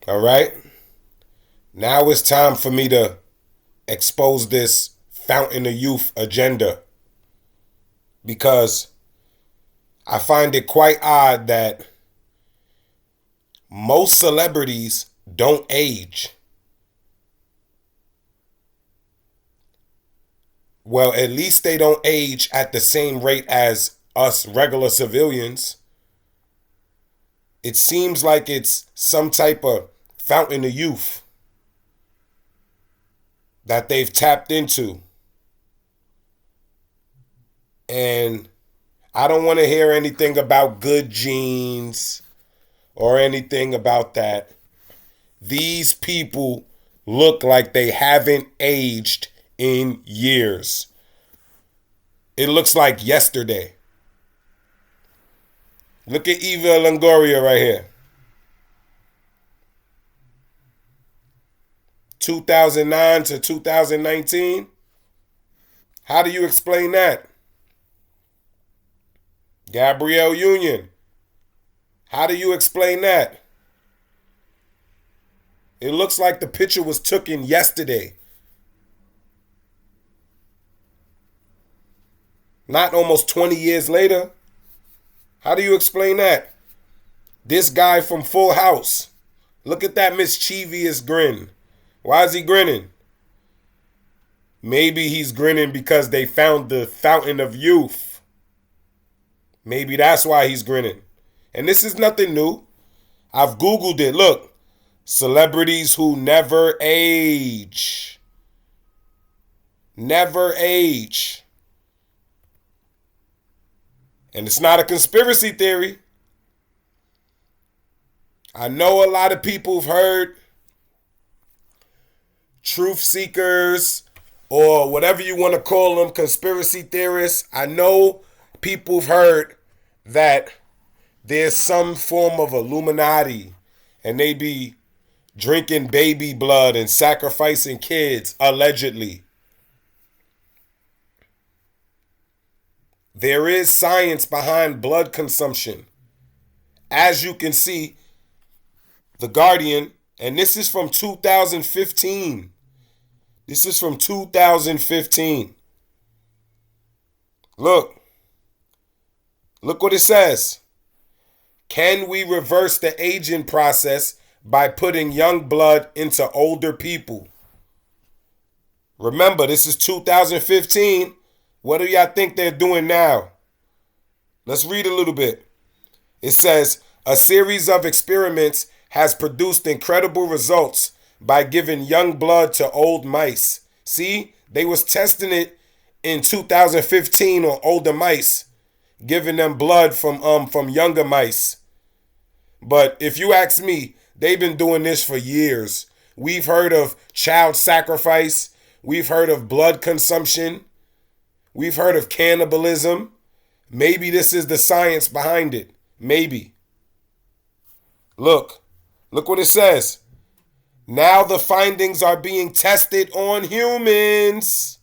All right? Now it's time for me to expose this Fountain of Youth agenda because I find it quite odd that most celebrities don't age. Well, at least they don't age at the same rate as us regular civilians. It seems like it's some type of fountain of youth that they've tapped into. And I don't want to hear anything about good genes or anything about that. These people look like they haven't aged in years. It looks like yesterday. Look at Eva Longoria right here. 2009 to 2019. How do you explain that? Gabrielle Union. How do you explain that? It looks like the picture was taken yesterday. Not almost 20 years later. How do you explain that? This guy from Full House. Look at that mischievous grin. Why is he grinning? Maybe he's grinning because they found the fountain of youth. Maybe that's why he's grinning. And this is nothing new. I've Googled it. Look. Celebrities who never age. Never age. And it's not a conspiracy theory. I know a lot of people have heard truth seekers or whatever you want to call them, conspiracy theorists. I know people have heard that there's some form of Illuminati and they be drinking baby blood and sacrificing kids, allegedly. There is science behind blood consumption. As you can see, The Guardian, and this is from 2015. This is from 2015. Look what it says. Can we reverse the aging process by putting young blood into older people? Remember, this is 2015. What do y'all think they're doing now? Let's read a little bit. It says, a series of experiments has produced incredible results by giving young blood to old mice. See, they was testing it in 2015 on older mice, giving them blood from younger mice. But if you ask me, they've been doing this for years. We've heard of child sacrifice. We've heard of blood consumption. We've heard of cannibalism. Maybe this is the science behind it. Maybe. Look what it says. Now the findings are being tested on humans.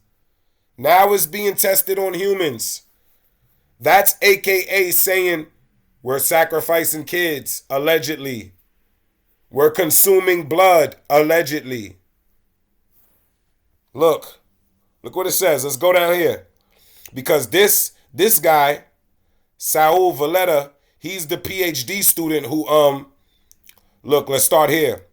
Now it's being tested on humans. That's AKA saying we're sacrificing kids, allegedly. We're consuming blood, allegedly. Look what it says. Let's go down here. Because this guy, Saul Valletta, he's the PhD student who, let's start here.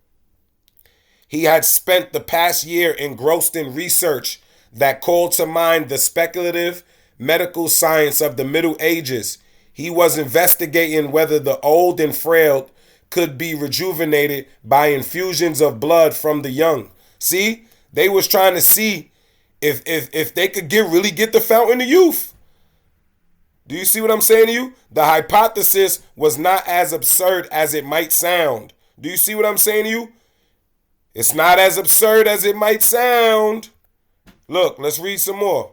He had spent the past year engrossed in research that called to mind the speculative medical science of the Middle Ages. He was investigating whether the old and frail could be rejuvenated by infusions of blood from the young. See, they was trying to see if they could really get the fountain of youth. Do you see what I'm saying to you? The hypothesis was not as absurd as it might sound. Do you see what I'm saying to you? It's not as absurd as it might sound. Look, let's read some more.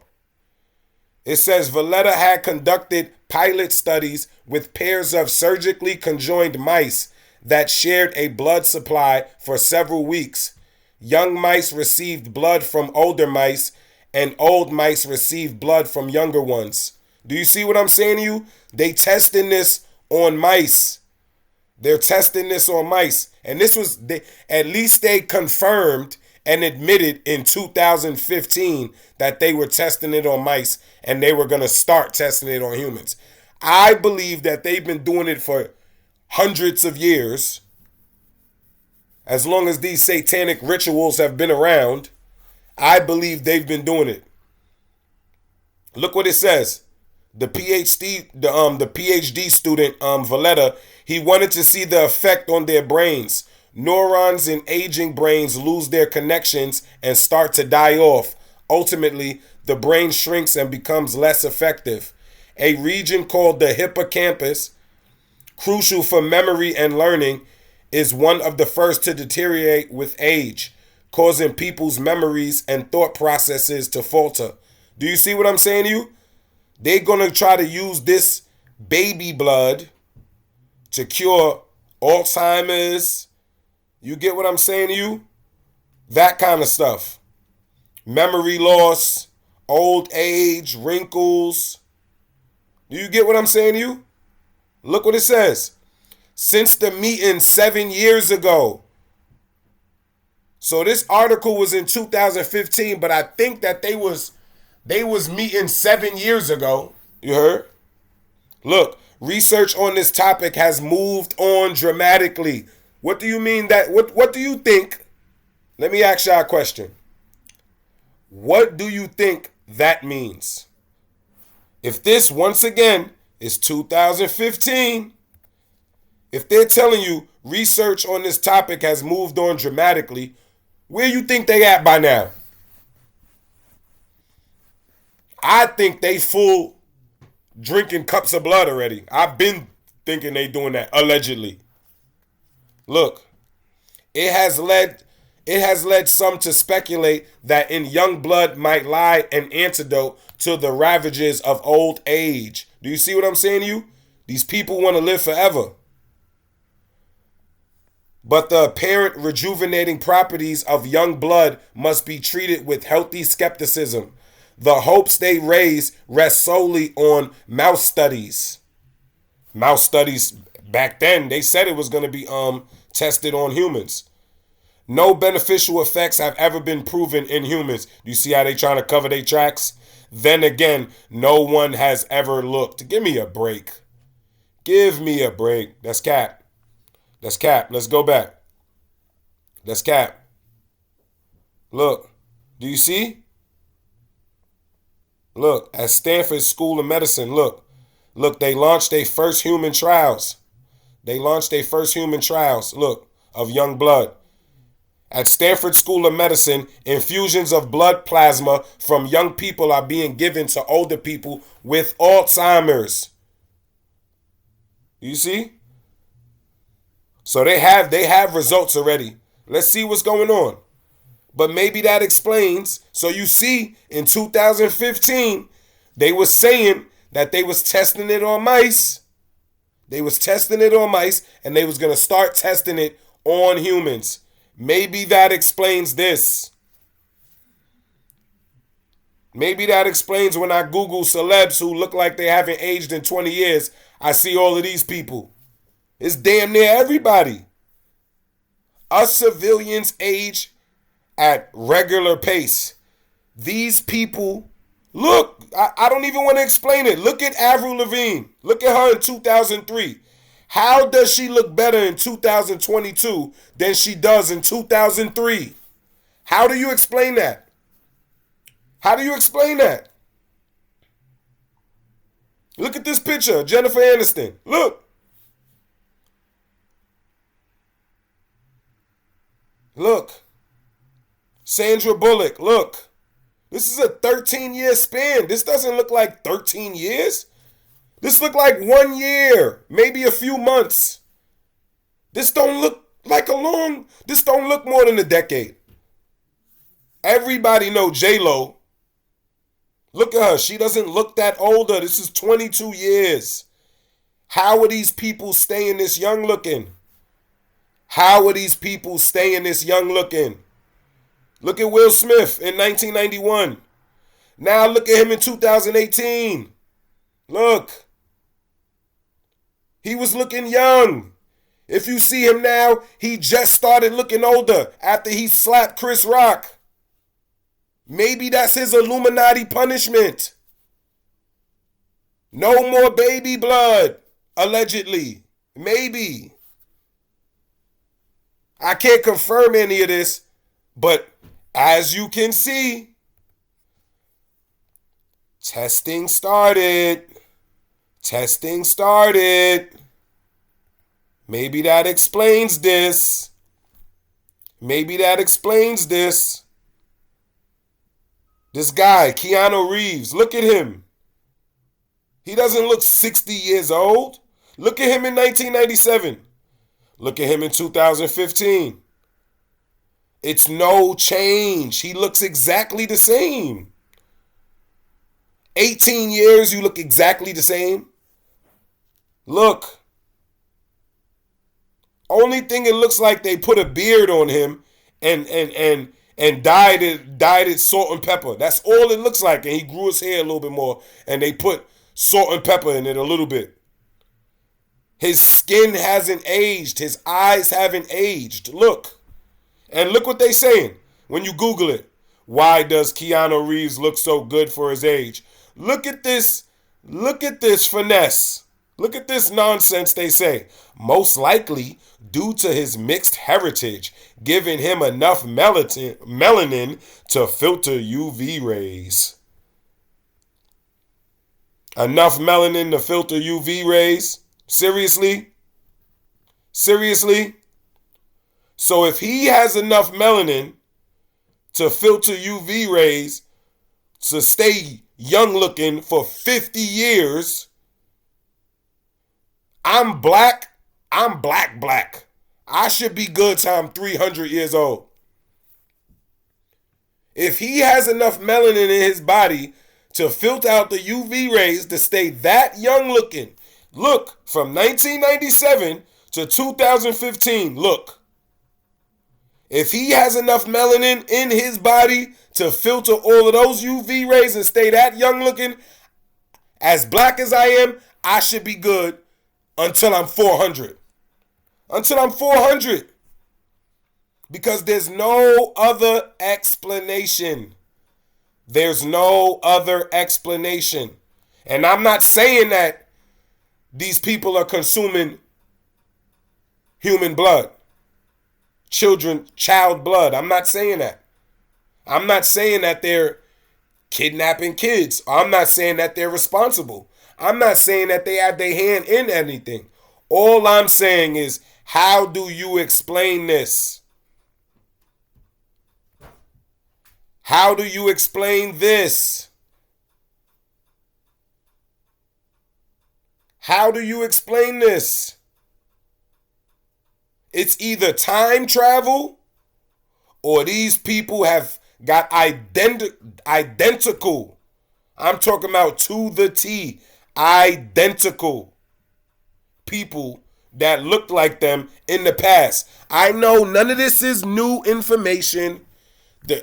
It says Valletta had conducted pilot studies with pairs of surgically conjoined mice that shared a blood supply for several weeks. Young mice received blood from older mice, and old mice received blood from younger ones. Do you see what I'm saying to you? They testing this on mice. They're testing this on mice. And this was, at least they confirmed and admitted in 2015 that they were testing it on mice and they were going to start testing it on humans. I believe that they've been doing it for hundreds of years. As long as these satanic rituals have been around, I believe they've been doing it. Look what it says. The PhD student, Valletta, he wanted to see the effect on their brains. Neurons in aging brains lose their connections and start to die off. Ultimately, the brain shrinks and becomes less effective. A region called the hippocampus, crucial for memory and learning, is one of the first to deteriorate with age, causing people's memories and thought processes to falter. Do you see what I'm saying to you? They're going to try to use this baby blood to cure Alzheimer's. You get what I'm saying to you? That kind of stuff. Memory loss, old age, wrinkles. Do you get what I'm saying to you? Look what it says. Since the meeting 7 years ago. So this article was in 2015, but I think that they was meeting 7 years ago. You heard? Look, research on this topic has moved on dramatically. What do you mean that? What do you think? Let me ask y'all a question. What do you think that means? If this, once again, is 2015, if they're telling you research on this topic has moved on dramatically, where you think they at by now? I think they full drinking cups of blood already. I've been thinking they doing that, allegedly. Look, it has led some to speculate that in young blood might lie an antidote to the ravages of old age. Do you see what I'm saying to you? These people want to live forever. But the apparent rejuvenating properties of young blood must be treated with healthy skepticism. The hopes they raise rest solely on mouse studies. Mouse studies back then, they said it was going to be tested on humans. No beneficial effects have ever been proven in humans. Do you see how they trying to cover their tracks? Then again, no one has ever looked. Give me a break. Give me a break. That's cap. That's cap. Let's go back. That's cap. Look. Do you see? Look. At Stanford School of Medicine. Look. Look. They launched their first human trials. Look. Of young blood. At Stanford School of Medicine, infusions of blood plasma from young people are being given to older people with Alzheimer's. You see? So they have results already. Let's see what's going on. But maybe that explains. So you see, in 2015, they were saying that they was testing it on mice. They was testing it on mice, and they was going to start testing it on humans. Maybe that explains this. Maybe that explains when I Google celebs who look like they haven't aged in 20 years, I see all of these people. It's damn near everybody. Us civilians age at regular pace. These people, look, I don't even want to explain it. Look at Avril Lavigne. Look at her in 2003. How does she look better in 2022 than she does in 2003? How do you explain that? How do you explain that? Look at this picture, Jennifer Aniston. Look. Look. Sandra Bullock, look. This is a 13-year span. This doesn't look like 13 years. This look like 1 year, maybe a few months. This don't look more than a decade. Everybody know J-Lo. Look at her. She doesn't look that older. This is 22 years. How are these people staying this young looking? Look at Will Smith in 1991. Now look at him in 2018. Look. He was looking young. If you see him now, he just started looking older after he slapped Chris Rock. Maybe that's his Illuminati punishment. No more baby blood, allegedly. Maybe. I can't confirm any of this, but as you can see, testing started. Testing started. Maybe that explains this. Maybe that explains this. This guy, Keanu Reeves, look at him. He doesn't look 60 years old. Look at him in 1997. Look at him in 2015. It's no change. He looks exactly the same. 18 years, you look exactly the same. Look. Only thing it looks like they put a beard on him and dyed it salt and pepper. That's all it looks like. And he grew his hair a little bit more and they put salt and pepper in it a little bit. His skin hasn't aged. His eyes haven't aged. Look. And look what they're saying when you Google it. Why does Keanu Reeves look so good for his age? Look at this. Look at this finesse. Look at this nonsense they say. Most likely due to his mixed heritage, giving him enough melanin to filter UV rays. Enough melanin to filter UV rays? Seriously? Seriously? So if he has enough melanin to filter UV rays to stay young looking for 50 years, I'm black. I should be good till I'm 300 years old. If he has enough melanin in his body to filter out the UV rays to stay that young looking, look, from 1997 to 2015, look. If he has enough melanin in his body to filter all of those UV rays and stay that young looking, as black as I am, I should be good until I'm 400. Until I'm 400. Because there's no other explanation. There's no other explanation. And I'm not saying that these people are consuming human blood. Child blood. I'm not saying that. I'm not saying that they're kidnapping kids. I'm not saying that they're responsible. I'm not saying that they have their hand in anything. All I'm saying is, how do you explain this? How do you explain this? How do you explain this? It's either time travel or these people have got identical. I'm talking about to the T. Identical people that looked like them in the past. I know none of this is new information.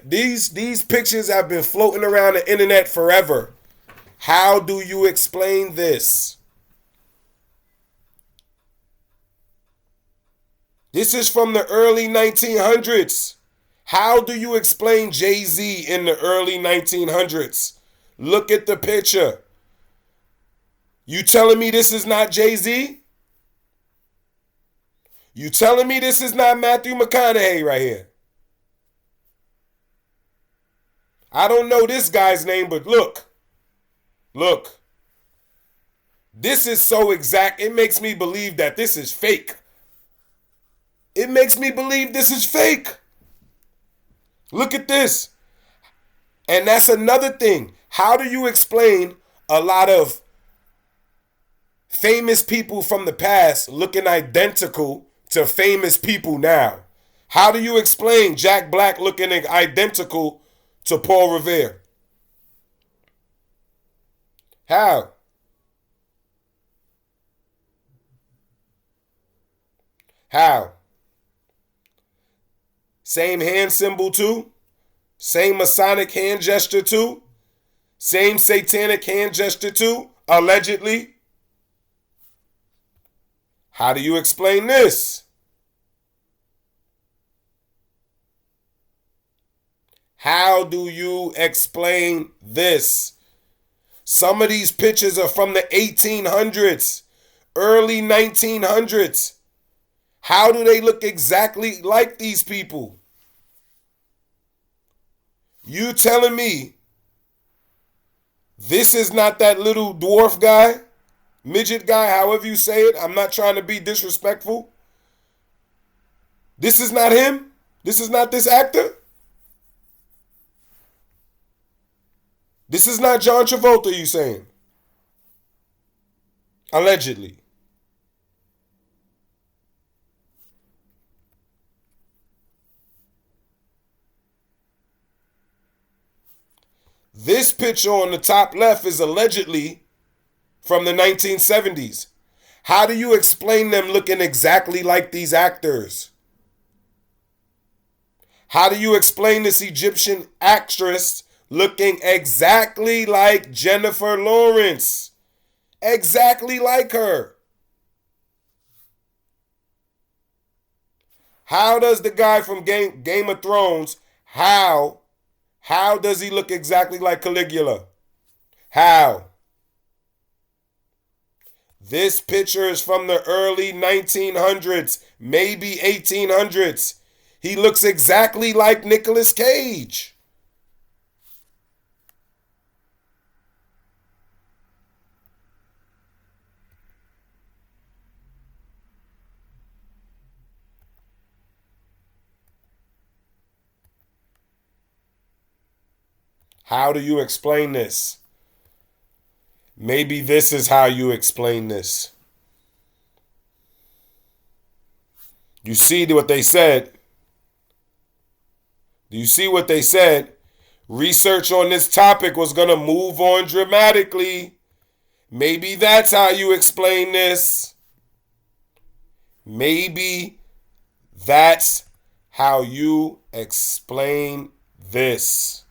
These pictures have been floating around the internet forever. How do you explain this? This is from the early 1900s. How do you explain Jay-Z in the early 1900s? Look at the picture. You telling me this is not Jay-Z? You telling me this is not Matthew McConaughey right here? I don't know this guy's name, but look. Look. This is so exact, it makes me believe that this is fake. It makes me believe this is fake. Look at this. And that's another thing. How do you explain a lot of famous people from the past looking identical to famous people now? How do you explain Jack Black looking identical to Paul Revere? How? How? Same hand symbol too? Same Masonic hand gesture too? Same satanic hand gesture too? Allegedly? How do you explain this? How do you explain this? Some of these pictures are from the 1800s, early 1900s. How do they look exactly like these people? You telling me this is not that little dwarf guy, midget guy, however you say it? I'm not trying to be disrespectful. This is not him? This is not this actor? This is not John Travolta, you saying? Allegedly. This picture on the top left is allegedly from the 1970s. How do you explain them looking exactly like these actors? How do you explain this Egyptian actress looking exactly like Jennifer Lawrence? Exactly like her. How does the guy from Game of Thrones, how does he look exactly like Caligula? How? This picture is from the early 1900s, maybe 1800s. He looks exactly like Nicolas Cage. How do you explain this? Maybe this is how you explain this. You see what they said? Do you see what they said? Research on this topic was going to move on dramatically. Maybe that's how you explain this. Maybe that's how you explain this.